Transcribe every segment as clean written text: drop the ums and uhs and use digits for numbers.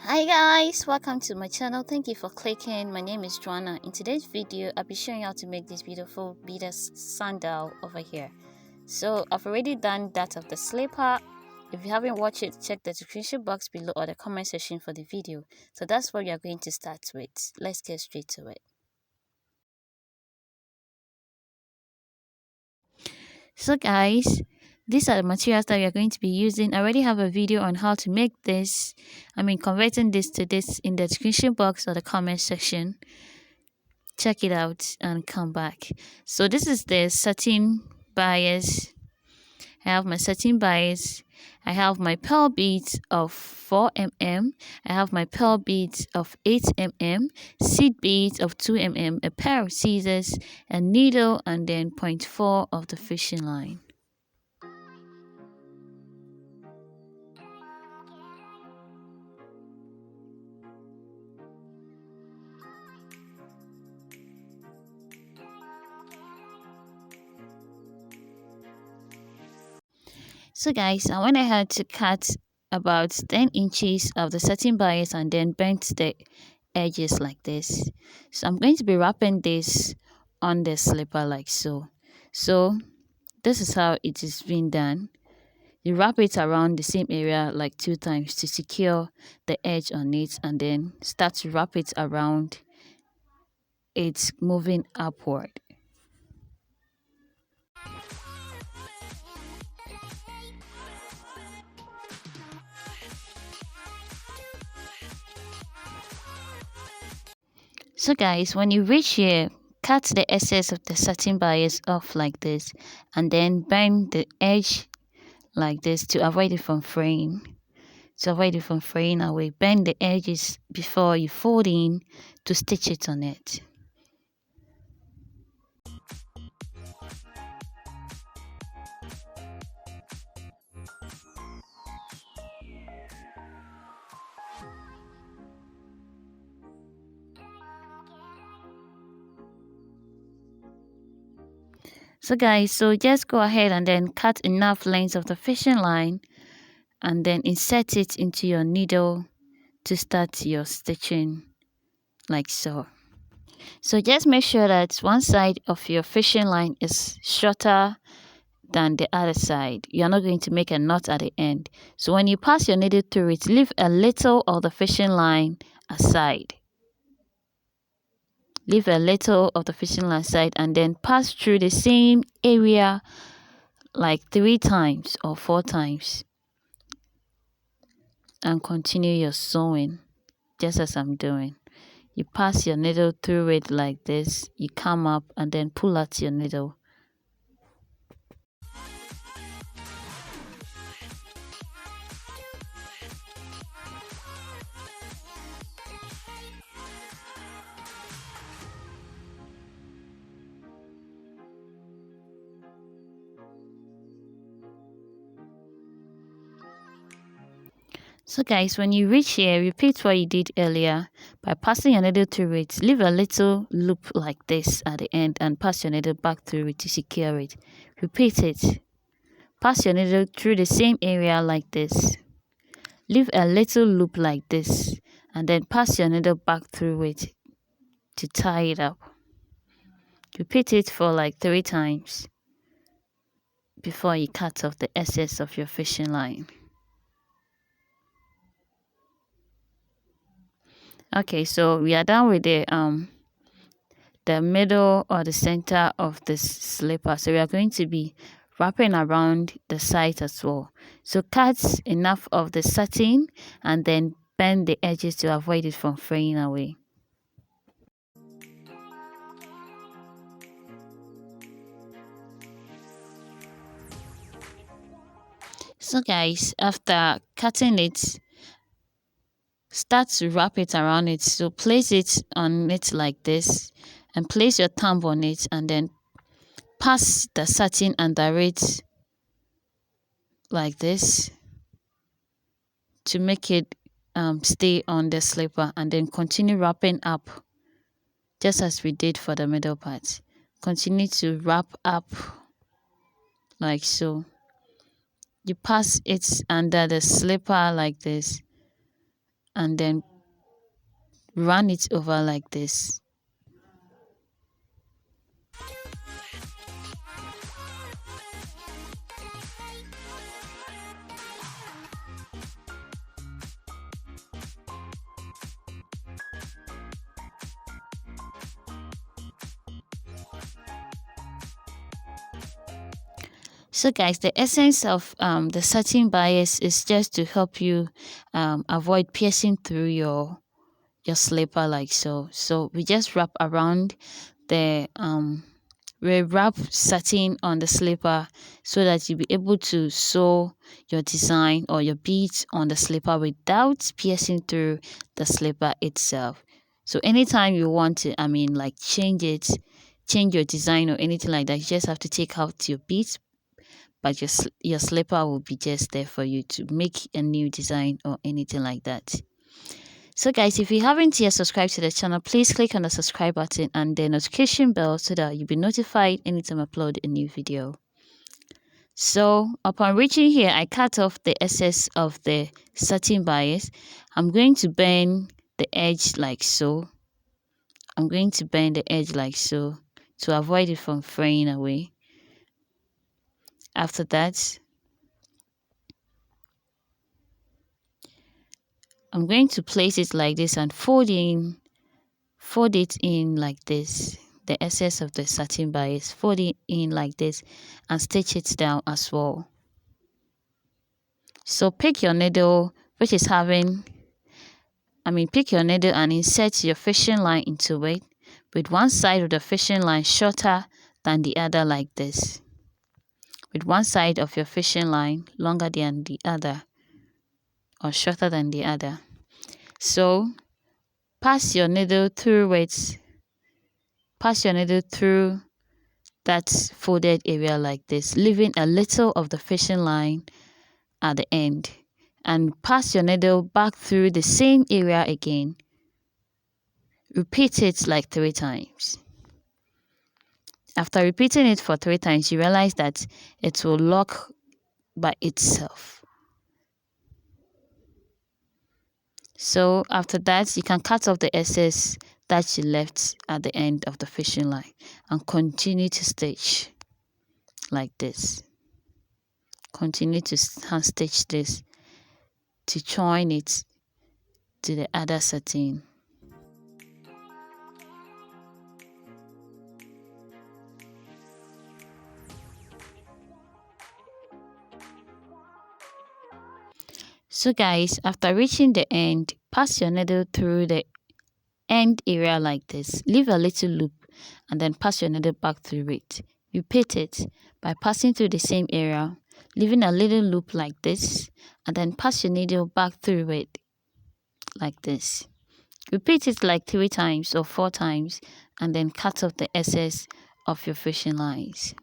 Hi guys, welcome to my channel. Thank you for clicking. My name is Joanna. In today's video I'll be showing you how to make this beautiful beaded sandal over here. So I've already done that of the slipper. If you haven't watched it, check the description box below or the comment section for the video. So that's what we are going to start with. Let's get straight to it. So guys, these are the materials that we are going to be using. I already have a video on how to make this. Converting this to this in the description box or the comment section. Check it out and come back. So this is the satin bias. I have my satin bias. I have my pearl beads of 4 mm. I have my pearl beads of 8 mm, seed beads of 2 mm, a pair of scissors, a needle, and then 0.4 of the fishing line. So guys, I went ahead to cut about 10 inches of the satin bias and then bent the edges like this. So I'm going to be wrapping this on the slipper like so. So this is how it is being done. You wrap it around the same area like 2 times to secure the edge on it, and then start to wrap it around it moving upward. So guys, when you reach here, cut the excess of the satin bias off like this and then bend the edge like this to avoid it from fraying. Away, bend the edges before you fold in to stitch it on it. So guys, so just go ahead and then cut enough length of the fishing line and then insert it into your needle to start your stitching like so. So just make sure that one side of your fishing line is shorter than the other side. You're not going to make a knot at the end. So when you pass your needle through it, leave a little of the fishing line aside. Leave a little of the fishing line aside and then pass through the same area like 3 times or 4 times and continue your sewing just as I'm doing. You pass your needle through it like this, you come up and then pull out your needle. So guys, when you reach here, repeat what you did earlier by passing your needle through it. Leave a little loop like this at the end and pass your needle back through it to secure it. Repeat it. Pass your needle through the same area like this. Leave a little loop like this and then pass your needle back through it to tie it up. Repeat it for like 3 times before you cut off the excess of your fishing line. Okay, so we are done with the middle or the center of this slipper. So we are going to be wrapping around the side as well. So cut enough of the satin and then bend the edges to avoid it from fraying away. So guys, after cutting it, start to wrap it around it. So place it on it like this and place your thumb on it and then pass the satin under it like this to make it stay on the slipper, and then continue wrapping up just as we did for the middle part. Continue to wrap up like so. You pass it under the slipper like this and then run it over like this. So guys, the essence of the satin bias is just to help you avoid piercing through your slipper like so. So we just wrap around the we wrap satin on the slipper so that you'll be able to sew your design or your beads on the slipper without piercing through the slipper itself. So anytime you want to, like change your design or anything like that, you just have to take out your beads, but your slipper will be just there for you to make a new design or anything like that. So guys, if you haven't yet subscribed to the channel, please click on the subscribe button and the notification bell so that you'll be notified anytime I upload a new video. So upon reaching here, I cut off the excess of the satin bias. I'm going to bend the edge like so. I'm going to bend the edge like so to avoid it from fraying away. After that, I'm going to place it like this and fold it in like this. The excess of the satin bias, fold it in like this and stitch it down as well. So pick your needle which is having, pick your needle and insert your fishing line into it with one side of the fishing line shorter than the other like this. With one side of your fishing line longer than the other or shorter than the other. So pass your needle through it. Pass your needle through that folded area like this, leaving a little of the fishing line at the end, and pass your needle back through the same area again. Repeat it like 3 times. After repeating it for 3 times, you realize that it will lock by itself. So after that, you can cut off the excess that you left at the end of the fishing line and continue to stitch like this. Continue to hand stitch this to join it to the other satin. So guys, after reaching the end, pass your needle through the end area like this. Leave a little loop and then pass your needle back through it. Repeat it by passing through the same area, leaving a little loop like this, and then pass your needle back through it like this. Repeat it like 3 times or 4 times and then cut off the excess of your fishing lines.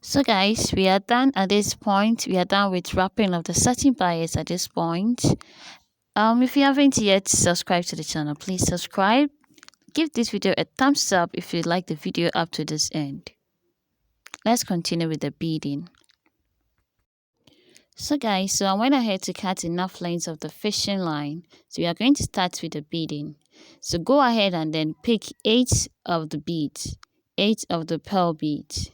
So guys, we are done at this point. We are done with wrapping of the satin bias at this point. If you haven't yet subscribed to the channel, please subscribe. Give this video a thumbs up if you like the video up to this end. Let's continue with the beading. So guys, I went ahead to cut enough lengths of the fishing line. So we are going to start with the beading. So go ahead and then pick 8 of the beads, 8 of the pearl beads.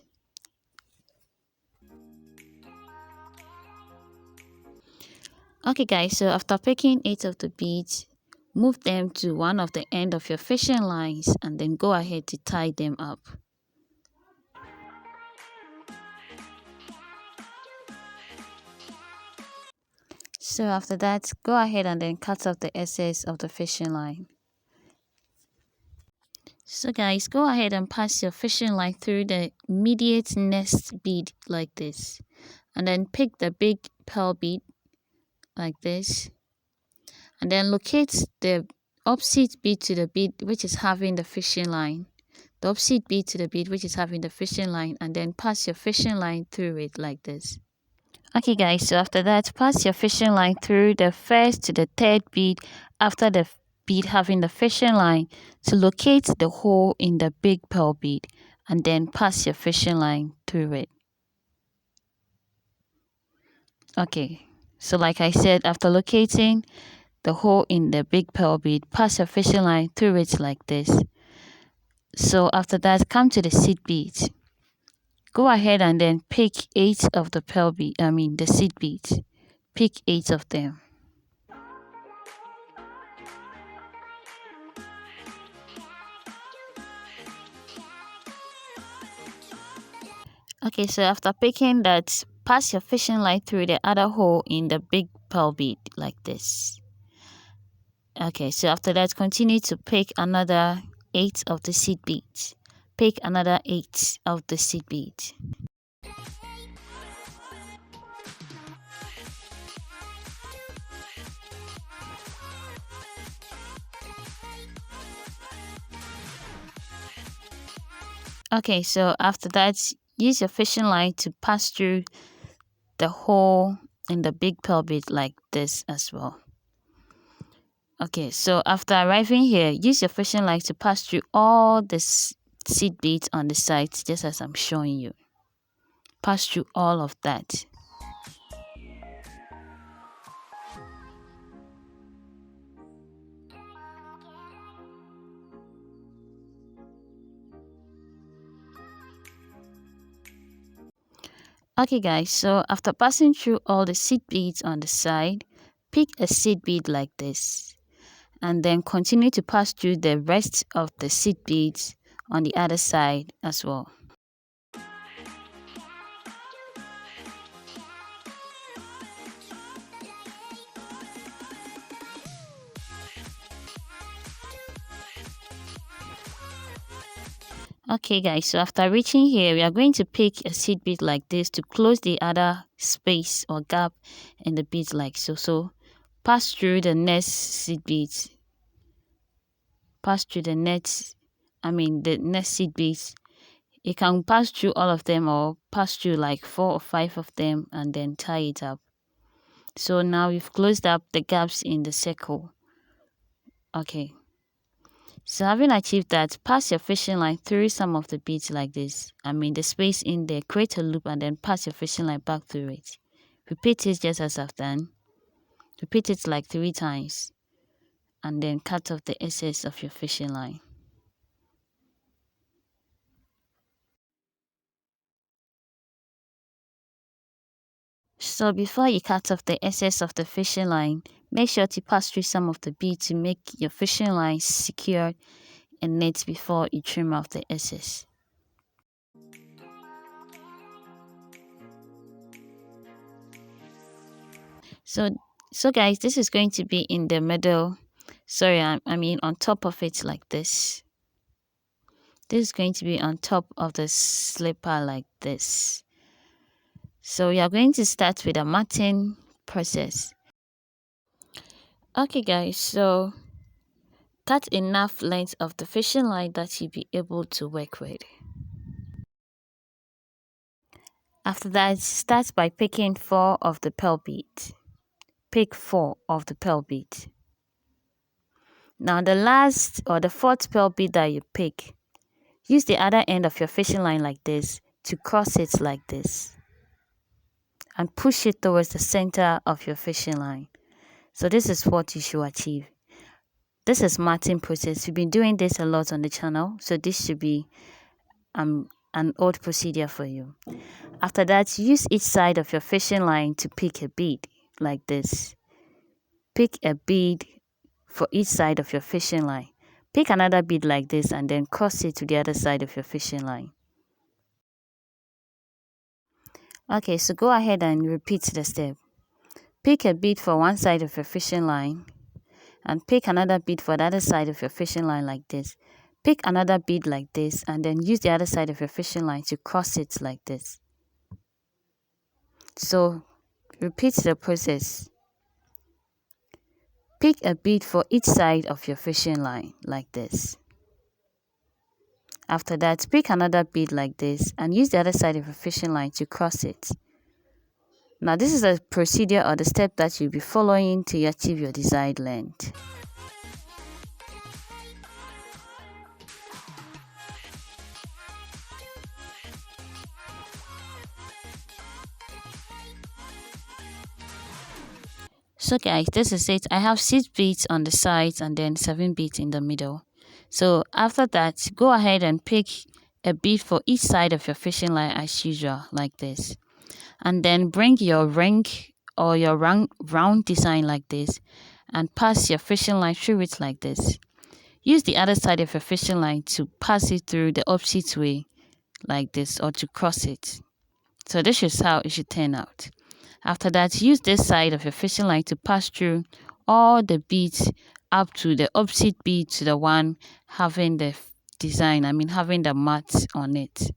Okay guys, so after picking 8 of the beads, move them to one of the end of your fishing lines and then go ahead to tie them up. So after that, go ahead and then cut off the excess of the fishing line. So guys, go ahead and pass your fishing line through the immediate next bead like this. And then pick the big pearl bead like this. And then locate the opposite bead to the bead which is having the fishing line. The opposite bead to the bead which is having the fishing line, and then pass your fishing line through it like this. Okay guys, so after that, pass your fishing line through the first to the third bead after the bead having the fishing line to locate the hole in the big pearl bead and then pass your fishing line through it. Okay, so like I said, after locating the hole in the big pearl bead, pass your fishing line through it like this. So after that, come to the seed beads. Go ahead and then pick 8 of the the seed beads. Pick 8 of them. Okay, so after picking that, pass your fishing line through the other hole in the big pearl bead like this. Okay, so after that, continue to pick another 8 of the seed beads. Pick another 8 of the seed beads. Okay, so after that, use your fishing line to pass through the hole in the big pearl bead like this as well. Okay, so after arriving here, use your fishing line to pass through all the seed beads on the sides, just as I'm showing you. Pass through all of that. Okay guys, so after passing through all the seed beads on the side, pick a seed bead like this and then continue to pass through the rest of the seed beads on the other side as well. Okay guys, so after reaching here, we are going to pick a seed bead like this to close the other space or gap in the beads like so. So pass through the next seed beads. Pass through the next seed beads. You can pass through all of them or pass through like 4 or 5 of them and then tie it up. So now we've closed up the gaps in the circle. Okay. So having achieved that, pass your fishing line through some of the beads like this. The space in there, create a loop and then pass your fishing line back through it. Repeat it just as I've done. Repeat it like 3 times and then cut off the excess of your fishing line. So before you cut off the excess of the fishing line, make sure to pass through some of the beads to make your fishing line secure and neat before you trim off the excess. So guys, this is going to be in the middle. Sorry, on top of it like this. This is going to be on top of the slipper like this. So we are going to start with a matting process. Okay guys, so cut enough length of the fishing line that you'll be able to work with. After that, start by picking 4 of the pearl beads. Pick 4 of the pearl beads. Now the last or the 4th pearl bead that you pick, use the other end of your fishing line like this to cross it like this and push it towards the center of your fishing line. So this is what you should achieve. This is matting process. We've been doing this a lot on the channel, so this should be an old procedure for you. After that, use each side of your fishing line to pick a bead like this. Pick a bead for each side of your fishing line. Pick another bead like this and then cross it to the other side of your fishing line. Okay, so go ahead and repeat the step. Pick a bead for one side of your fishing line and pick another bead for the other side of your fishing line like this. Pick another bead like this and then use the other side of your fishing line to cross it like this. So repeat the process. Pick a bead for each side of your fishing line like this. After that, pick another bead like this and use the other side of your fishing line to cross it. Now this is a procedure or the step that you'll be following to achieve your desired length. So guys, this is it. I have 6 beads on the sides and then 7 beads in the middle. So after that, go ahead and pick a bead for each side of your fishing line as usual, like this. And then bring your ring or your round design like this and pass your fishing line through it like this. Use the other side of your fishing line to pass it through the opposite way like this, or to cross it. So this is how it should turn out. After that, use this side of your fishing line to pass through all the beads up to the opposite bead to the one having the design, having the mat on it.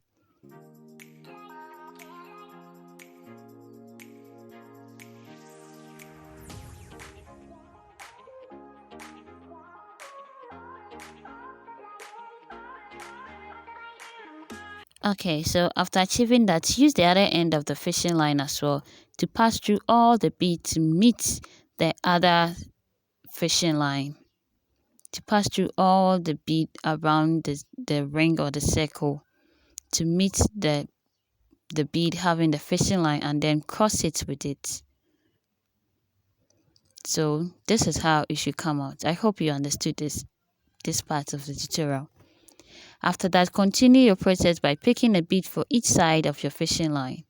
Okay, so after achieving that, use the other end of the fishing line as well to pass through all the beads to meet the other fishing line. To pass through all the bead around the ring or the circle to meet the bead having the fishing line and then cross it with it. So this is how it should come out. I hope you understood this part of the tutorial. After that, continue your process by picking a bead for each side of your fishing line.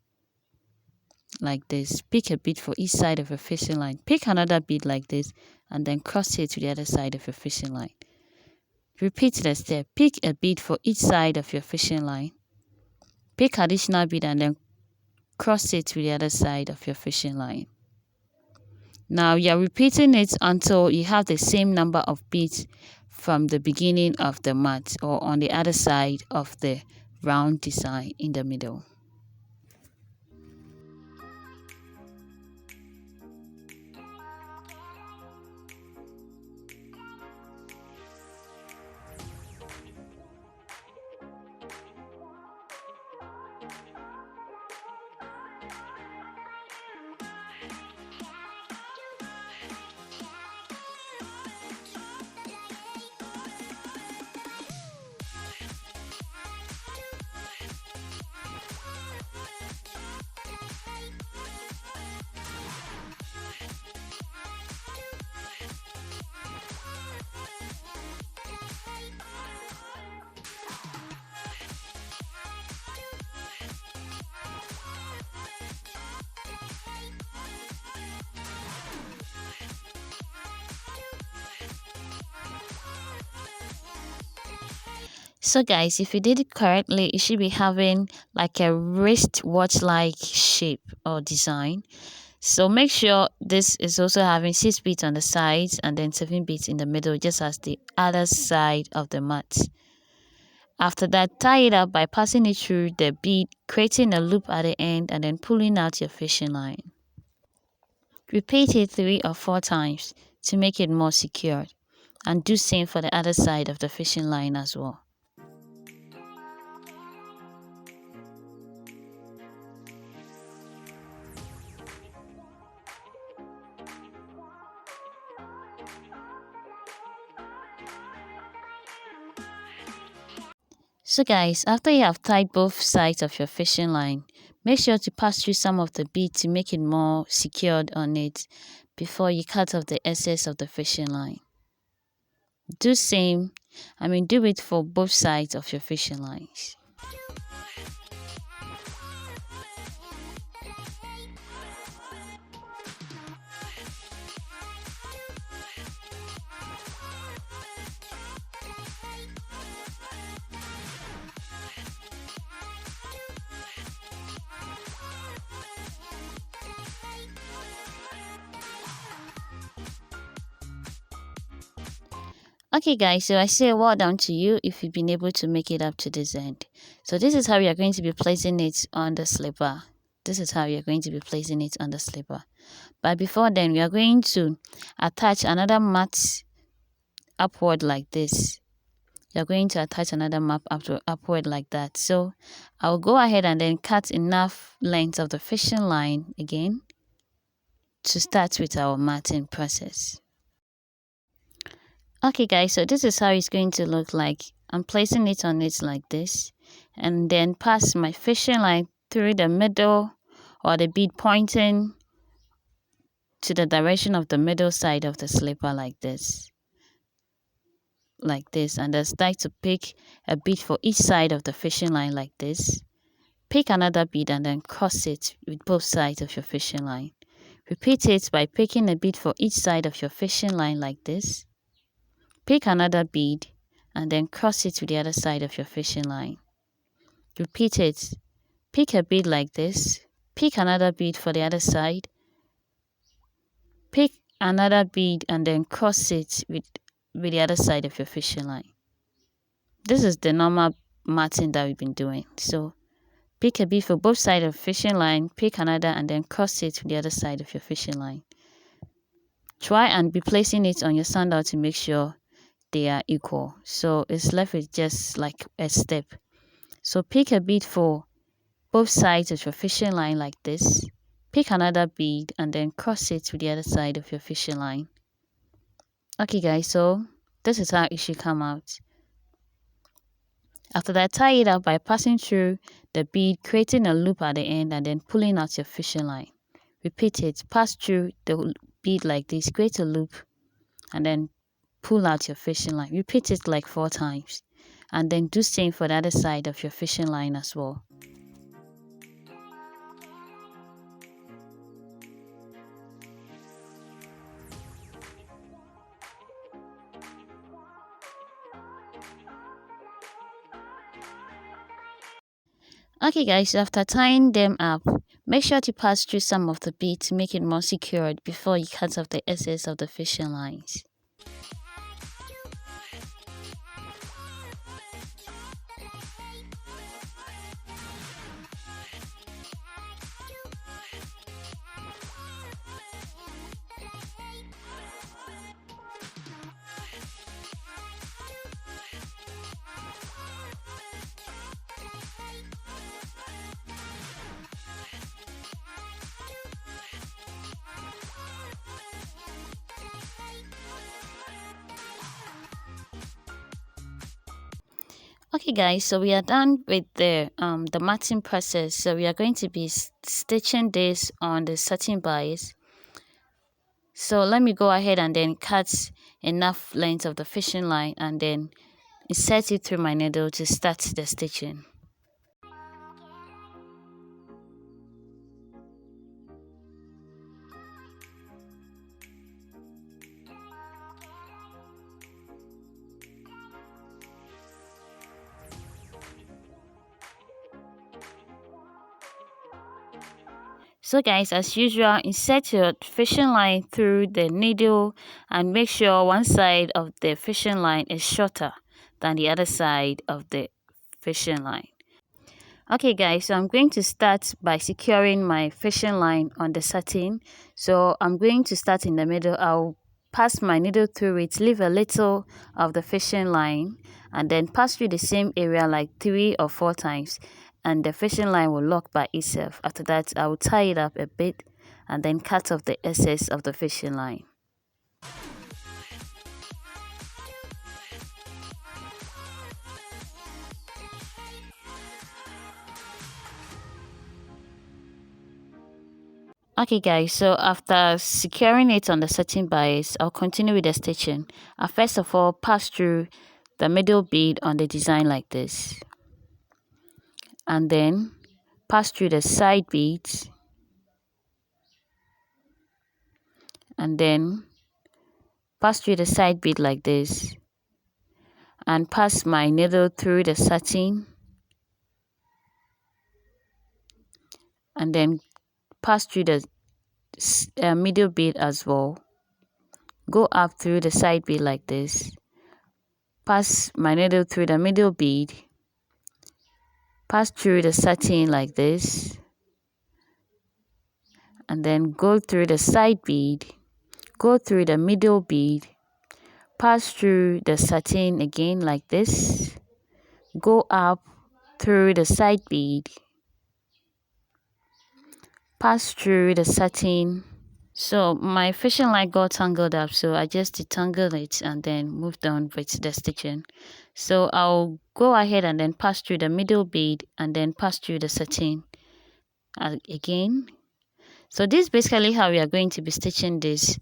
Like this. Pick a bead for each side of your fishing line. Pick another bead like this and then cross it to the other side of your fishing line. Repeat the step. Pick a bead for each side of your fishing line. Pick additional bead and then cross it to the other side of your fishing line. Now you're repeating it until you have the same number of beads from the beginning of the mat or on the other side of the round design in the middle. So guys, if you did it correctly, it should be having like a wristwatch like shape or design. So make sure this is also having 6 beads on the sides and then 7 beads in the middle, just as the other side of the mat. After that, tie it up by passing it through the bead, creating a loop at the end and then pulling out your fishing line. Repeat it 3 or 4 times to make it more secured, and do same for the other side of the fishing line as well. So guys, after you have tied both sides of your fishing line, make sure to pass through some of the bead to make it more secured on it before you cut off the excess of the fishing line. Do it for both sides of your fishing lines. Okay guys, so I say well done to you if you've been able to make it up to this end. So this is how you are going to be placing it on the slipper. This is how you're going to be placing it on the slipper. But before then, we are going to attach another mat upward like this. You're going to attach another map upward like that. So I'll go ahead and then cut enough length of the fishing line again to start with our matting process. Okay guys, so this is how it's going to look like. I'm placing it on it like this and then pass my fishing line through the middle or the bead pointing to the direction of the middle side of the slipper like this, and then start to pick a bead for each side of the fishing line like this. Pick another bead and then cross it with both sides of your fishing line. Repeat it by picking a bead for each side of your fishing line like this. Pick another bead and then cross it to the other side of your fishing line. Repeat it. Pick a bead like this. Pick another bead for the other side. Pick another bead and then cross it with the other side of your fishing line. This is the normal matting that we've been doing. So pick a bead for both sides of the fishing line, pick another and then cross it to the other side of your fishing line. Try and be placing it on your sandal to make sure they are equal. So it's left with just like a step. So pick a bead for both sides of your fishing line like this. Pick another bead and then cross it to the other side of your fishing line. Okay guys, so this is how it should come out. After that, tie it up by passing through the bead, creating a loop at the end and then pulling out your fishing line. Repeat it. Pass through the bead like this, create a loop and then pull out your fishing line. Repeat it like 4 times and then do same for the other side of your fishing line as well. Okay guys, so after tying them up, make sure to pass through some of the bead to make it more secured before you cut off the excess of the fishing lines. Okay guys, so we are done with the matting process. So we are going to be stitching this on the satin bias. So let me go ahead and then cut enough length of the fishing line and then insert it through my needle to start the stitching. So guys, as usual, insert your fishing line through the needle and make sure one side of the fishing line is shorter than the other side of the fishing line. Okay guys, so I'm going to start by securing my fishing line on the satin. So I'm going to start in the middle. I'll pass my needle through it, leave a little of the fishing line and then pass through the same area like 3 or 4 times. And the fishing line will lock by itself. After that, I will tie it up a bit and then cut off the excess of the fishing line. Okay guys, so after securing it on the satin bias, I'll continue with the stitching. I'll first of all pass through the middle bead on the design like this. And then pass through the side beads and then pass through the side bead like this and pass my needle through the satin and then pass through the middle bead as well. Go up through the side bead like this, pass my needle through the middle bead, pass through the satin like this and then go through the side bead, go through the middle bead, pass through the satin again like this, go up through the side bead, pass through the satin. So my fishing line got tangled up, so I just detangled it and then moved on with the stitching. So I'll go ahead and then pass through the middle bead and then pass through the satin again. So this is basically how we are going to be stitching this.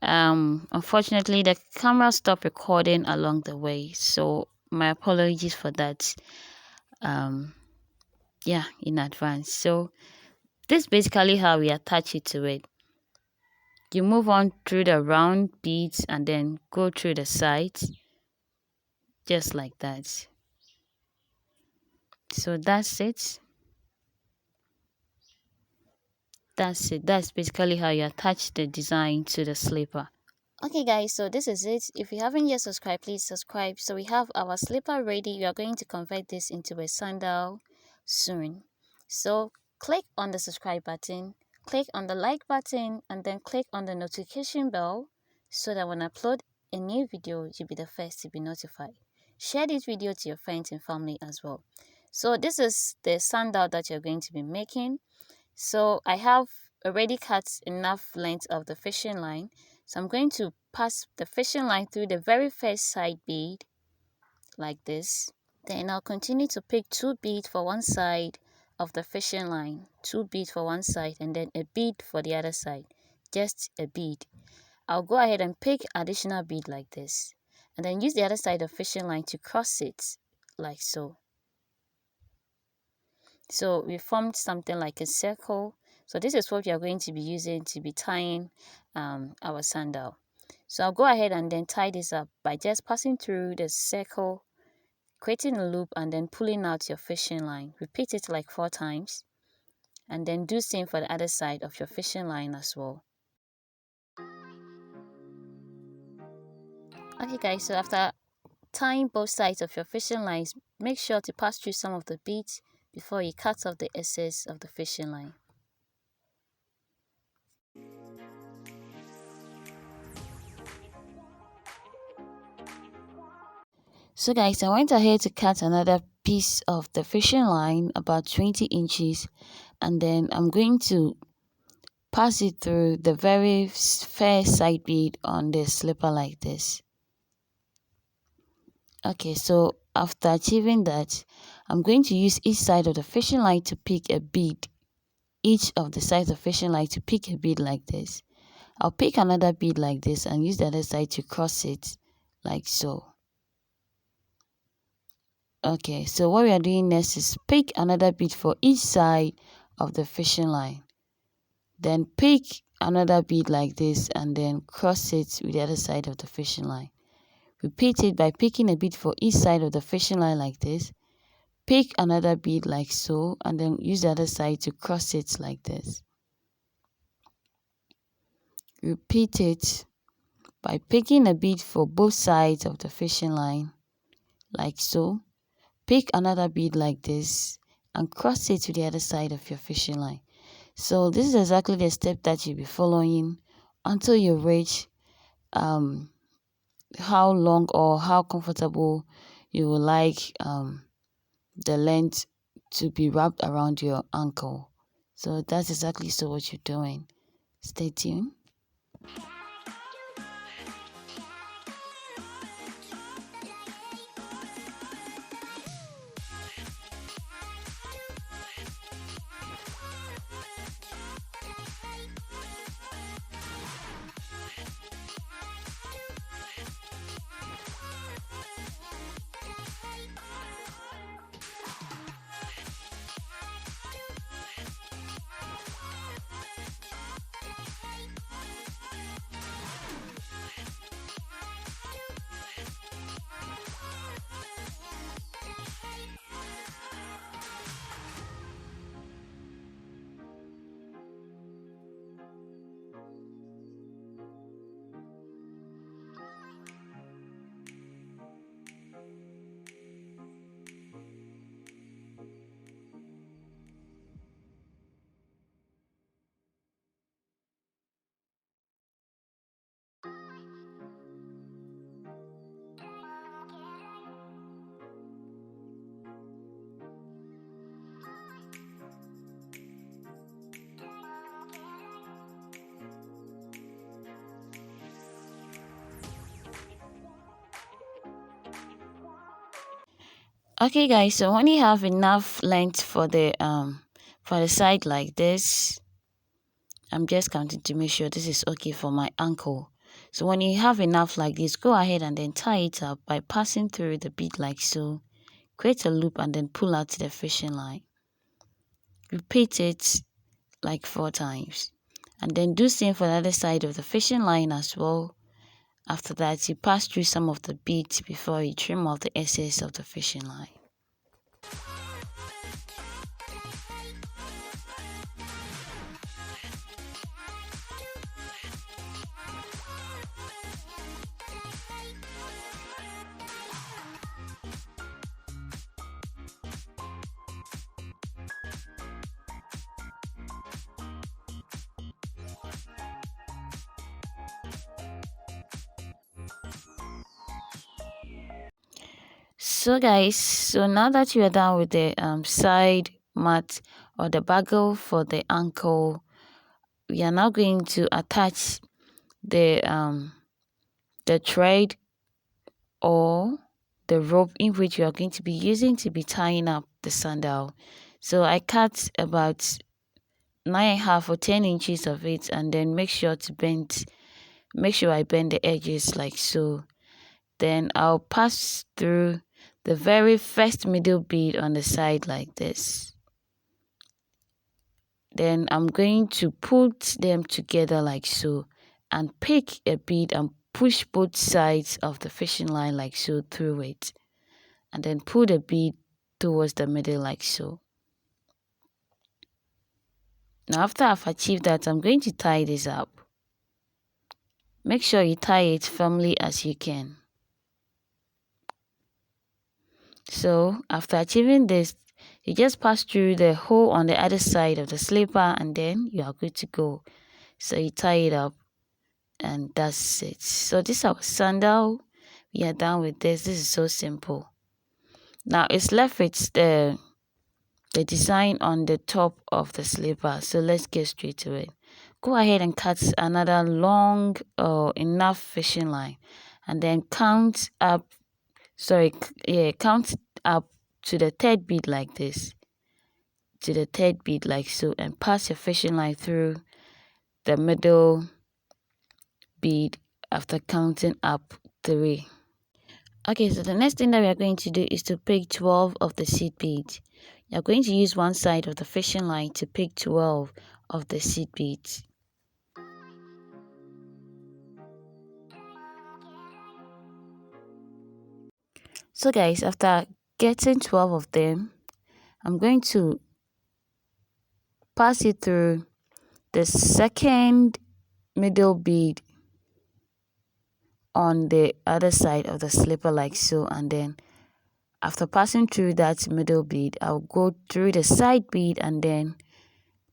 Unfortunately, the camera stopped recording along the way, so my apologies for that. um yeah, in advance. So this is basically how we attach it to it. You move on through the round beads and then go through the sides, just like that. So that's it. That's basically how you attach the design to the slipper. Okay guys, so this is it. If you haven't yet subscribed, please subscribe. So we have our slipper ready. We are going to convert this into a sandal soon. So click on the subscribe button, click on the like button, and then click on the notification bell so that when I upload a new video, you'll be the first to be notified. Share this video to your friends and family as well. So this is the sandal that you're going to be making. So I have already cut enough length of the fishing line. So I'm going to pass the fishing line through the very first side bead like this. Then I'll continue to pick 2 beads for one side of the fishing line, 2 beads for one side, and then a bead for the other side, just a bead. I'll go ahead and pick additional bead like this, and then use the other side of fishing line to cross it like so. So we formed something like a circle. So this is what we are going to be using to be tying our sandal. So I'll go ahead and then tie this up by just passing through the circle, creating a loop, and then pulling out your fishing line. Repeat it like 4 times, and then do same for the other side of your fishing line as well. Okay guys, so after tying both sides of your fishing lines, make sure to pass through some of the beads before you cut off the excess of the fishing line. So guys, I went ahead to cut another piece of the fishing line about 20 inches, and then I'm going to pass it through the very first side bead on the slipper like this. Okay, so after achieving that, I'm going to use each side of the fishing line to pick a bead. Each of the sides of fishing line to pick a bead like this. I'll pick another bead like this and use the other side to cross it like so. Okay, so what we are doing next is pick another bead for each side of the fishing line. Then pick another bead like this and then cross it with the other side of the fishing line. Repeat it by picking a bead for each side of the fishing line like this. Pick another bead like so and then use the other side to cross it like this. Repeat it by picking a bead for both sides of the fishing line like so. Pick another bead like this and cross it to the other side of your fishing line. So this is exactly the step that you'll be following until you reach how long or how comfortable you would like the length to be wrapped around your ankle. So that's exactly so what you're doing. Stay tuned. Okay guys, so when you have enough length for the side like this, I'm just counting to make sure this is okay for my ankle. So when you have enough like this, go ahead and then tie it up by passing through the bead like so. Create a loop and then pull out the fishing line. Repeat it like 4 times. And then do same for the other side of the fishing line as well. After that, you pass through some of the beads before you trim off the excess of the fishing line. So guys, so now that you are done with the side mat or the buckle for the ankle, we are now going to attach the thread or the rope in which you are going to be using to be tying up the sandal. So I cut about 9.5 or 10 inches of it, and then make sure I bend the edges like so. Then I'll pass through the very first middle bead on the side like this. Then I'm going to put them together like so and pick a bead and push both sides of the fishing line like so through it, and then pull the bead towards the middle like so. Now after I've achieved that, I'm going to tie this up. Make sure you tie it firmly as you can. So after achieving this, you just pass through the hole on the other side of the slipper and then you are good to go. So you tie it up and that's it. So this is our sandal. We are done with this. This is so simple. Now it's left with the design on the top of the slipper. So let's get straight to it. Go ahead and cut another long or enough fishing line and then count up to the third bead like this, to the third bead like so, and pass your fishing line through the middle bead after counting up 3. Okay, so the next thing that we are going to do is to pick 12 of the seed beads. You're going to use one side of the fishing line to pick 12 of the seed beads. So guys, after getting 12 of them, I'm going to pass it through the second middle bead on the other side of the slipper like so, and then after passing through that middle bead, I'll go through the side bead and then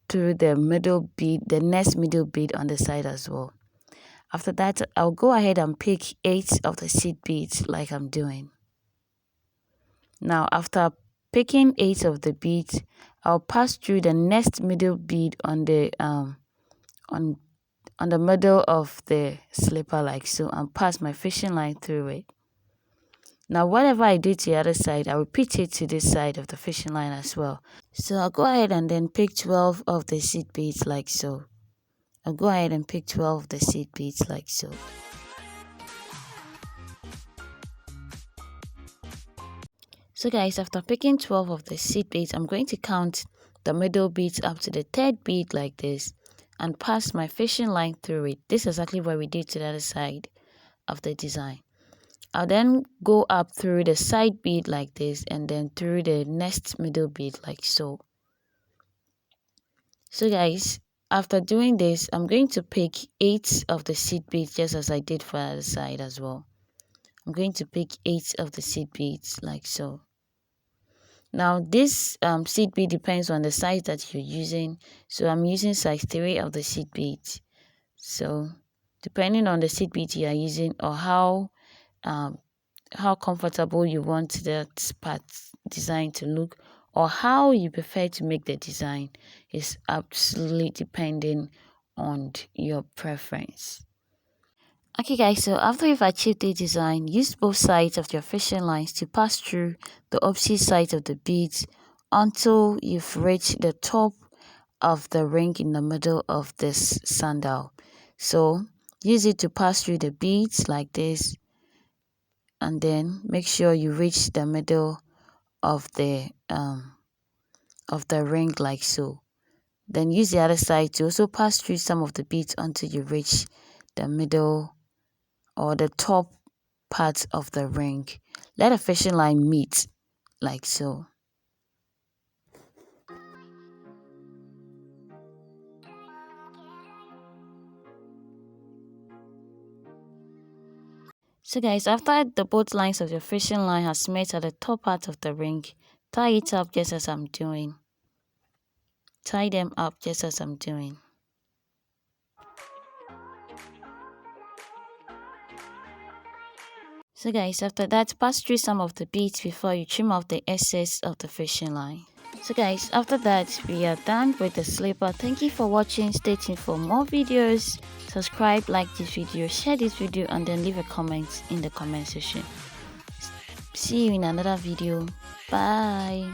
through the middle bead, the next middle bead on the side as well. After that, I'll go ahead and pick 8 of the seed beads like I'm doing. Now after picking 8 of the beads, I'll pass through the next middle bead on the middle of the slipper like so, and pass my fishing line through it. Now whatever I do to the other side, I'll repeat it to this side of the fishing line as well. So I'll go ahead and then pick 12 of the seed beads like so. I'll go ahead and pick 12 of the seed beads like so. So guys, after picking 12 of the seed beads, I'm going to count the middle beads up to the third bead like this and pass my fishing line through it. This is exactly what we did to the other side of the design. I'll then go up through the side bead like this and then through the next middle bead like so. So guys, after doing this, I'm going to pick 8 of the seed beads just as I did for the other side as well. I'm going to pick 8 of the seed beads like so. Now this seed bead depends on the size that you're using. So I'm using size 3 of the seed beads. So depending on the seed bead you are using or how comfortable you want that part design to look, or how you prefer to make the design, is absolutely depending on your preference. Okay guys, so after you've achieved the design, use both sides of your fishing lines to pass through the opposite sides of the beads until you've reached the top of the ring in the middle of this sandal. So use it to pass through the beads like this, and then make sure you reach the middle of the ring like so. Then use the other side to also pass through some of the beads until you reach the middle or the top part of the ring. Let a fishing line meet like so. So guys, after the both lines of your fishing line has met at the top part of the ring, tie it up just as I'm doing. Tie them up just as I'm doing. So guys, after that, pass through some of the beads before you trim off the excess of the fishing line. So guys, after that, we are done with the slipper. Thank you for watching. Stay tuned for more videos. Subscribe, like this video, share this video, and then leave a comment in the comment section. See you in another video. Bye.